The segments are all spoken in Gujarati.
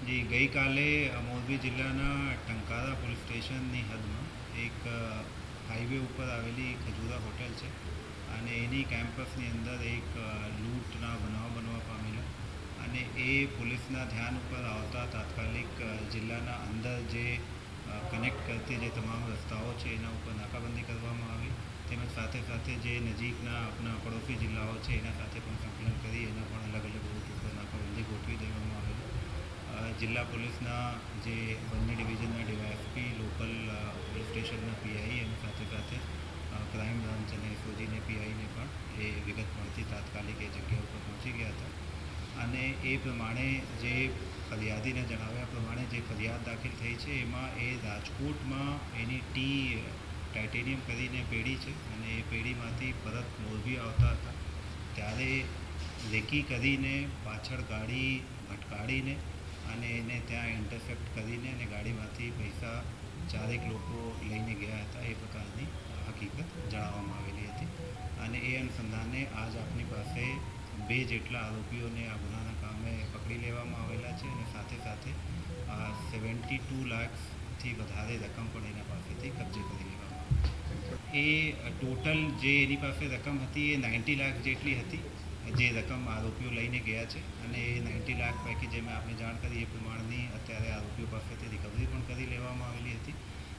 જી ગઈકાલે મોરબી જિલ્લાના ટંકારા પોલીસ સ્ટેશનની હદમાં એક હાઈવે ઉપર આવેલી ખજૂરા હોટલ છે અને એની કેમ્પસની અંદર એક લૂંટના બનાવ બનવા પામેલા અને એ પોલીસના ધ્યાન ઉપર આવતા તાત્કાલિક જિલ્લાના અંદર જે કનેક્ટ કરતી જે તમામ રસ્તાઓ છે એના ઉપર નાકાબંધી કરવામાં આવી તેમજ સાથે સાથે જે નજીકના આપણા પડોશી જિલ્લાઓ છે એના સાથે પણ સંકલન કરી એના પણ અલગ અલગ રૂટ ઉપર નાકાબંધી ગોઠવી દેવામાં આવેલી. જિલ્લા પોલીસના જે બંને ડિવિઝનના ડીવાયએસપી લોકલ પોલીસ સ્ટેશનના પીઆઈ અને સાથે સાથે ક્રાઇમ બ્રાન્ચ અને એસઓજીને પીઆઈને પણ એ વિગત મળતી તાત્કાલિક એ જગ્યા ઉપર પહોંચી ગયા હતા અને એ પ્રમાણે જે ફરિયાદીને જણાવ્યા પ્રમાણે જે ફરિયાદ દાખલ થઈ છે એમાં એ રાજકોટમાં એની ટાઇટેનિયમ કરીને પેઢી છે અને એ પેઢીમાંથી પરત મોરબી આવતા હતા ત્યારે રેકી કરીને પાછળ ગાડી ભટકાડીને અને એને ત્યાં ઇન્ટરસેપ્ટ કરીને અને ગાડીમાંથી પૈસા ચારેક લોકો લઈને ગયા હતા એ પ્રકારની હકીકત જણાવવામાં આવેલી હતી અને એ અનુસંધાને આજ આપણી પાસે 2 જેટલા આરોપીઓને આ ગુનાના કામે પકડી લેવામાં આવેલા છે અને સાથે સાથે 72 લાખથી વધારે રકમ પણ એના પાસેથી કબજે કરી લેવામાં આવી છે. એ ટોટલ જે એની પાસે રકમ હતી એ 90 લાખ જેટલી હતી જે રકમ આરોપીઓ લઈને ગયા છે અને એ 90 લાખ પૈકી જે મેં આપને જાણ કરી એ પ્રમાણની અત્યારે આરોપીઓ પાસેથી રિકવરી પણ કરી લેવામાં આવેલી હતી.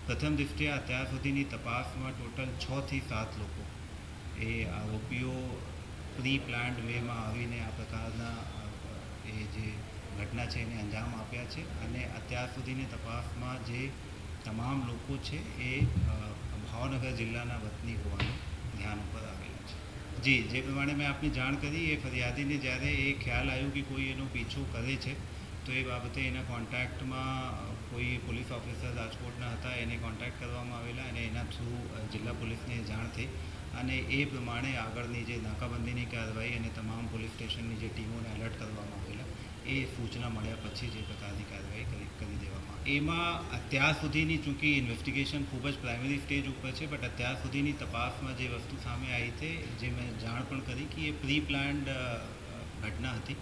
પ્રથમ દૃષ્ટિએ અત્યાર સુધીની તપાસમાં ટોટલ 6 થી 7 લોકો એ આરોપીઓ પ્રી પ્લાન્ડ વેમાં આવીને આ પ્રકારના એ જે ઘટના છે એને અંજામ આપ્યા છે અને અત્યાર સુધીની તપાસમાં જે તમામ લોકો છે એ ભાવનગર જિલ્લાના વતની હોવાનું ધ્યાન ઉપર આવેલા છે. જી જે પ્રમાણે મેં આપને જાણ કરી એ ફરિયાદીને જ્યારે એ ખ્યાલ આવ્યું કે કોઈ એનો પીછો કરે છે તો એ બાબતે એના કોન્ટેક્ટમાં કોઈ પોલીસ ઓફિસર રાજકોટના હતા એને કોન્ટેક્ટ કરવામાં આવેલા અને એના થ્રુ જિલ્લા પોલીસને જાણ થઈ અને એ પ્રમાણે આગળની જે નાકાબંધીની કાર્યવાહી અને તમામ પોલીસ સ્ટેશનની જે ટીમોને એલર્ટ કરવામાં આવેલા એ સૂચના મળ્યા પછી જે પ્રકારની કાર્યવાહી કરી દેવામાં એમાં અત્યાર સુધીની ચૂંકી ઇન્વેસ્ટિગેશન ખૂબ જ પ્રાઇમરી સ્ટેજ ઉપર છે બટ અત્યાર સુધીની તપાસમાં જે વસ્તુ સામે આવી છે જે મેં જાણ પણ કરી કે એ પ્રી પ્લાન્ડ ઘટના હતી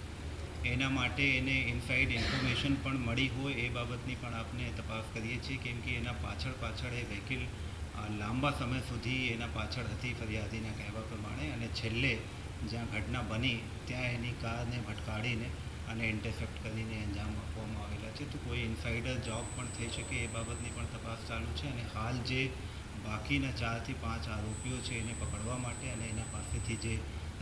એના માટે એને ઇનસાઇડ ઇન્ફોર્મેશન પણ મળી હોય એ બાબતની પણ આપણે તપાસ કરીએ છીએ કેમ કે એના પાછળ એ વ્હીકલ લાંબા સમય સુધી એના પાછળ હતી ફરિયાદીના કહેવા પ્રમાણે અને છેલ્લે જ્યાં ઘટના બની ત્યાં એની કારને ભટકાડીને અને ઇન્ટરસેપ્ટ કરીને અંજામ આપવામાં આવેલા છે. તો કોઈ ઇનસાઇડર જોબ પણ થઈ શકે એ બાબતની પણ તપાસ ચાલુ છે અને હાલ જે બાકીના 4 થી 5 આરોપીઓ છે એને પકડવા માટે અને એના પાસેથી જે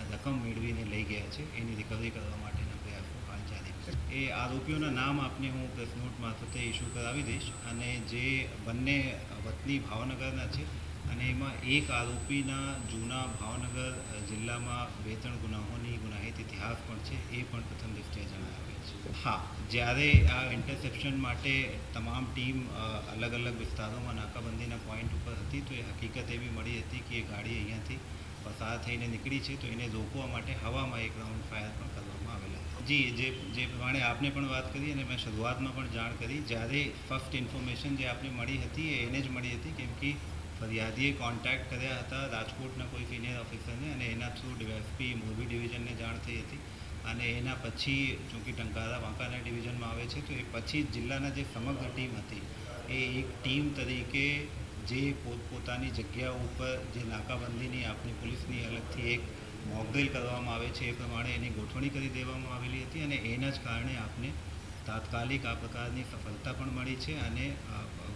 રકમ મેળવીને લઈ ગયા છે એની રિકવરી કરવા માટેના પ્રયાસો હાલ જારી છે. એ આરોપીઓના નામ આપને હું પ્રેસ નોટ મારફતે ઇસ્યુ કરાવી દઈશ અને જે બંને વતની ભાવનગરના છે અને એમાં એક આરોપીના જૂના ભાવનગર જિલ્લામાં 2-3 ગુનાહોની ગુનાહિત ઇતિહાસ પણ છે એ પણ પ્રથમ દૃષ્ટિએ જણાવ્યા છે. હા, જ્યારે આ ઇન્ટરસેપ્શન માટે તમામ ટીમ અલગ અલગ વિસ્તારોમાં નાકાબંધીના પોઈન્ટ ઉપર હતી તો એ હકીકત એવી મળી હતી કે એ ગાડી અહીંયાથી પસાર થઈને નીકળી છે તો એને રોકવા માટે હવામાં એક રાઉન્ડ ફાયર પણ કરવામાં આવેલા. જી જે પ્રમાણે આપને પણ વાત કરી અને મેં શરૂઆતમાં પણ જાણ કરી જ્યારે ફર્સ્ટ ઇન્ફોર્મેશન જે આપને મળી હતી એ એને જ મળી હતી કેમ કે ફરિયાદીએ કોન્ટેક્ટ કર્યા હતા રાજકોટના કોઈ સિનિયર ઓફિસરને અને એના થ્રુ ડીવાયએસપી મોરબી ડિવિઝનને જાણ થઈ હતી અને એના પછી ચૂંકી ટંકારા વાંકાના ડિવિઝનમાં આવે છે તો એ પછી જિલ્લાના જે સમગ્ર ટીમ હતી એ એક ટીમ તરીકે જે પોતપોતાની જગ્યાઓ ઉપર જે નાકાબંધીની આપણી પોલીસની અલગથી એક મોકડ્રીલ કરવામાં આવે છે એ પ્રમાણે એની ગોઠવણી કરી દેવામાં આવેલી હતી અને એના જ કારણે આપને તાત્કાલિક આ પ્રકારની સફળતા પણ મળી છે અને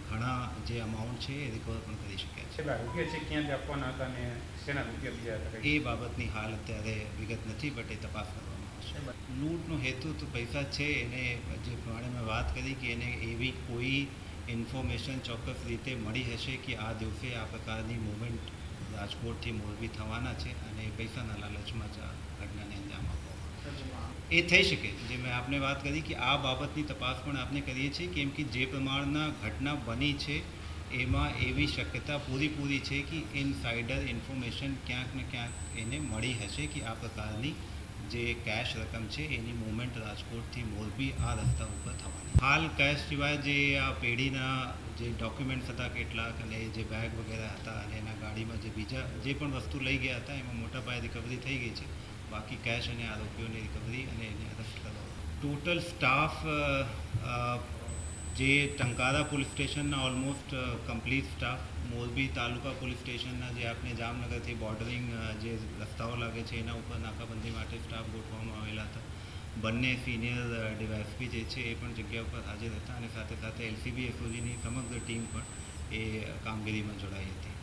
ઘણા જે અમાઉન્ટ છે એ રિકવર પણ કરી શક્યા છે. રૂપિયા છે ક્યાંથી આપવાના હતા અને શેના રૂપિયા બીજા હતા એ બાબતની હાલ અત્યારે વિગત નથી બટ એ તપાસ કરવામાં આવશે. લૂંટનો હેતુ તો પૈસા છે એને જે પ્રમાણે મેં વાત કરી કે એને એવી કોઈ ઇન્ફોર્મેશન ચોક્કસ રીતે મળી હશે કે આ દિવસે આ પ્રકારની મૂવમેન્ટ રાજકોટથી મોરબી થવાના છે અને પૈસાના લાલચમાં જ આ ઘટનાને અંજામ આપવામાં એ થઈ શકે. જે મેં આપને વાત કરી કે આ બાબતની તપાસ પણ આપણે કરીએ છીએ કેમ કે જે પ્રમાણના ઘટના બની છે એમાં એવી શક્યતા પૂરી છે કે ઇનસાઇડર ઇન્ફોર્મેશન ક્યાંક ને ક્યાંક એને મળી હશે કે આ પ્રકારની જે કેશ રકમ છે એની મૂવમેન્ટ રાજકોટથી મોરબી આ રસ્તા ઉપર થવાની. હાલ કેશ સિવાય જે આ પેઢીના જે ડોક્યુમેન્ટ્સ હતા કેટલાક અને જે બેગ વગેરે હતા અને એના ગાડીમાં જે બીજા જે પણ વસ્તુ લઈ ગયા હતા એમાં મોટા પાયે રિકવરી થઈ ગઈ છે. બાકી કેશ અને આરોપીઓની રિકવરી અને એને અરેસ્ટ કરવા ટોટલ સ્ટાફ જે ટંકારા પોલીસ સ્ટેશનના ઓલમોસ્ટ કમ્પ્લીટ સ્ટાફ, મોરબી તાલુકા પોલીસ સ્ટેશનના જે આપણે જામનગરથી બોર્ડરિંગ જે રસ્તાઓ લાગે છે એના ઉપર નાકાબંધી માટે સ્ટાફ ગોઠવવામાં આવેલા હતા. બંને સિનિયર ડીવાયએસપી જે છે એ પણ જગ્યા ઉપર હાજર હતા અને સાથે સાથે એલસીબી એસઓજીની સમગ્ર ટીમ પણ એ કામગીરીમાં જોડાઈ હતી.